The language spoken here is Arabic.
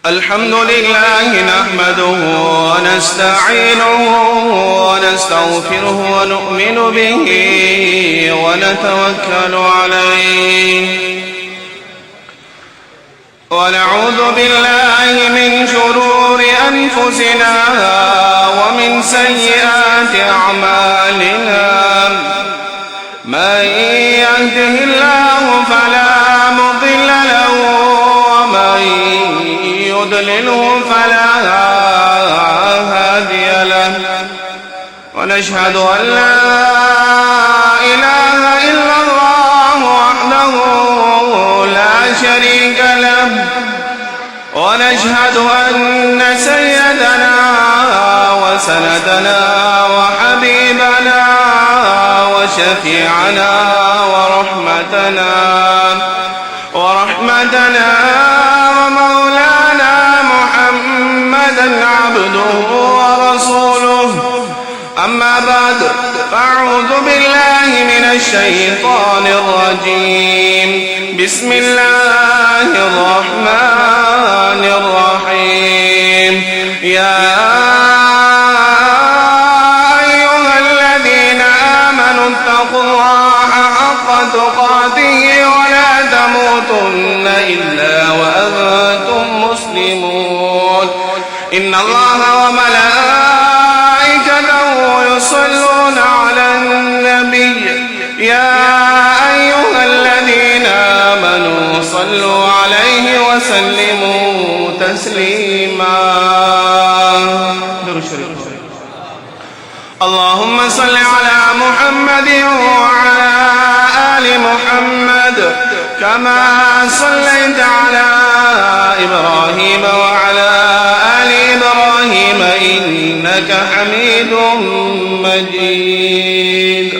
الحمد لله نحمده ونستعينه ونستغفره ونؤمن به ونتوكل عليه ونعوذ بالله من شرور أنفسنا ومن سيئات أعمالنا من يهده الله فلا مضل له ومن يضلله فلا هادي له ونشهد أن لا إله إلا الله وحده لا شريك له ونشهد أن سيدنا وسندنا وحبيبنا وشفيعنا ورحمتنا ومولانا محمدا عبده ورسوله. أما بعد فأعوذ بالله من الشيطان الرجيم. بسم الله الرحمن الرحيم. يا أيها الذين آمنوا اتقوا الله حق تقاته ولا تموتن إلا وأنتم مسلمون. إن الله وملائكته يصلون على النبي يا أيها الذين آمنوا صلوا عليه وسلموا تسليما. اللهم صل على محمد وعلى آل محمد كما صليت على إبراهيم وعلى آل إبراهيم إنك حميد مجيد.